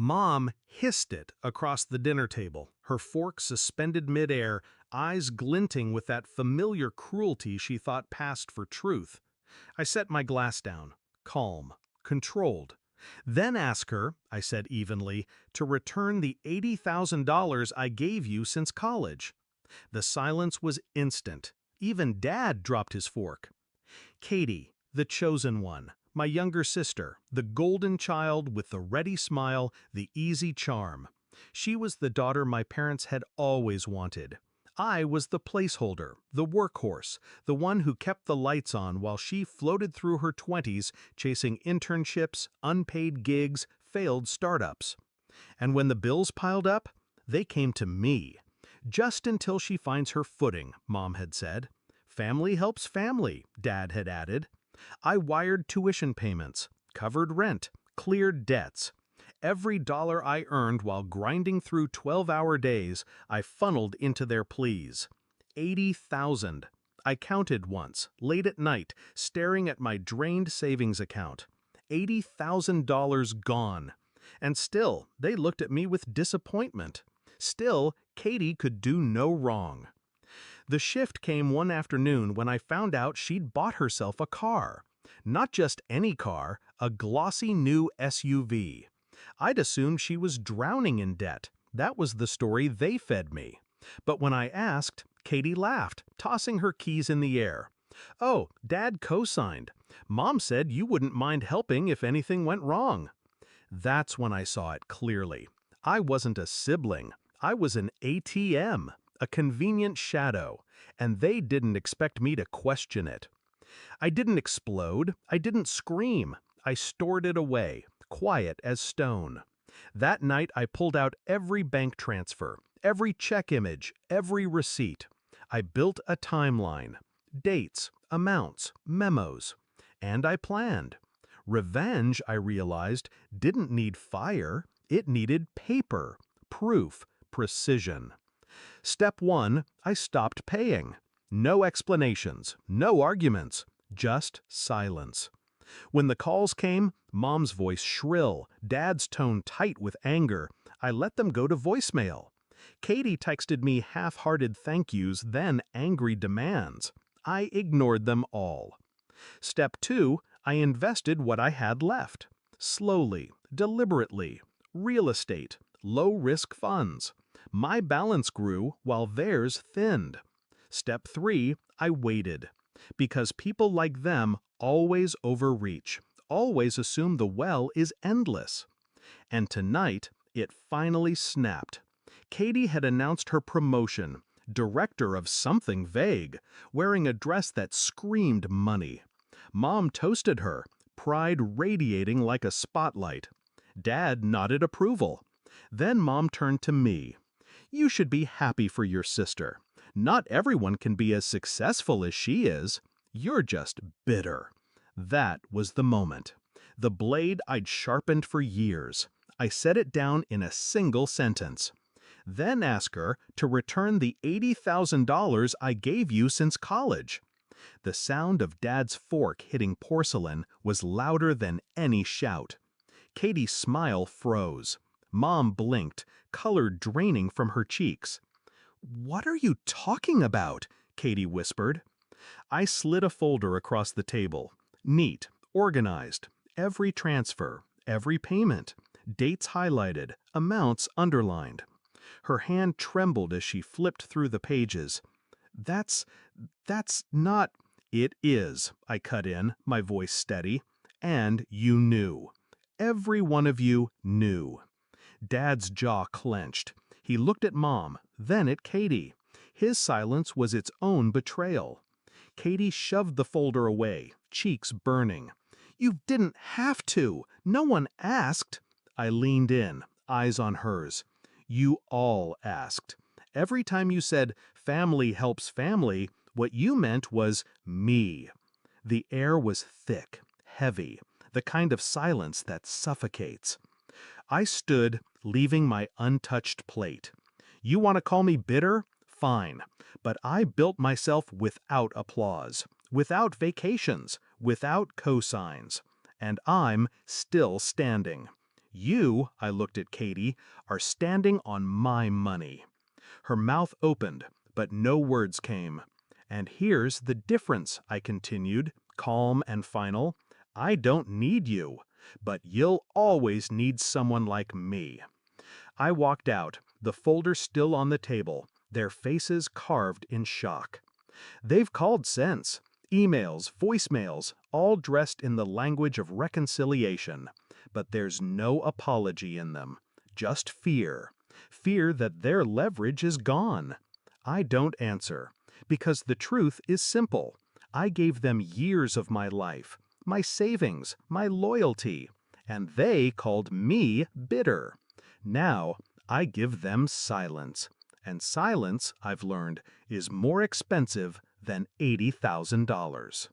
Mom hissed it across the dinner table, her fork suspended midair, eyes glinting with that familiar cruelty she thought passed for truth. I set my glass down, calm, controlled. Then ask her, I said evenly, to return the $80,000 I gave you since college. The silence was instant. Even Dad dropped his fork. Katie, the chosen one, my younger sister, the golden child with the ready smile, the easy charm. She was the daughter my parents had always wanted. I was the placeholder, the workhorse, the one who kept the lights on while she floated through her 20s chasing internships, unpaid gigs, failed startups. And when the bills piled up, they came to me. Just until she finds her footing, Mom had said. Family helps family, Dad had added. I wired tuition payments, covered rent, cleared debts. Every dollar I earned while grinding through 12-hour days, I funneled into their pleas. 80,000. I counted once, late at night, staring at my drained savings account. $80,000 gone. And still, they looked at me with disappointment. Still, Katie could do no wrong. The shift came one afternoon when I found out she'd bought herself a car. Not just any car, a glossy new SUV. I'd assumed she was drowning in debt. That was the story they fed me. But when I asked, Katie laughed, tossing her keys in the air. Oh, Dad co-signed. Mom said you wouldn't mind helping if anything went wrong. That's when I saw it clearly. I wasn't a sibling. I was an ATM, a convenient shadow, and they didn't expect me to question it. I didn't explode. I didn't scream. I stored it away, quiet as stone. That night I pulled out every bank transfer, every check image, every receipt. I built a timeline, dates, amounts, memos. And I planned. Revenge, I realized, didn't need fire. It needed paper, proof, precision. Step 1, I stopped paying. No explanations, no arguments, just silence. When the calls came, Mom's voice shrill, Dad's tone tight with anger, I let them go to voicemail. Katie texted me half-hearted thank yous, then angry demands. I ignored them all. Step 2, I invested what I had left. Slowly, deliberately. Real estate, low-risk funds. My balance grew while theirs thinned. Step 3, I waited. Because people like them always overreach, always assume the well is endless. And tonight, it finally snapped. Katie had announced her promotion, director of something vague, wearing a dress that screamed money. Mom toasted her, pride radiating like a spotlight. Dad nodded approval. Then Mom turned to me. You should be happy for your sister. Not everyone can be as successful as she is. You're just bitter. That was the moment. The blade I'd sharpened for years. I set it down in a single sentence. Then ask her to return the $80,000 I gave you since college. The sound of Dad's fork hitting porcelain was louder than any shout. Katie's smile froze. Mom blinked, color draining from her cheeks. "What are you talking about?" Katie whispered. I slid a folder across the table. Neat, organized. Every transfer, every payment. Dates highlighted, amounts underlined. Her hand trembled as she flipped through the pages. That's not... It is, I cut in, my voice steady. And you knew. Every one of you knew. Dad's jaw clenched. He looked at Mom, then at Katie. His silence was its own betrayal. Katie shoved the folder away, cheeks burning. "You didn't have to. No one asked." I leaned in, eyes on hers. "You all asked. Every time you said, 'family helps family,' what you meant was me." The air was thick, heavy, the kind of silence that suffocates. I stood, leaving my untouched plate. You want to call me bitter? Fine. But I built myself without applause, without vacations, without cosigns. And I'm still standing. You, I looked at Katie, are standing on my money. Her mouth opened, but no words came. And here's the difference, I continued, calm and final. I don't need you, but you'll always need someone like me. I walked out, the folder still on the table, their faces carved in shock. They've called since. Emails, voicemails, all dressed in the language of reconciliation. But there's no apology in them. Just fear. Fear that their leverage is gone. I don't answer. Because the truth is simple. I gave them years of my life, my savings, my loyalty. And they called me bitter. Now, I give them silence. And silence, I've learned, is more expensive than $80,000.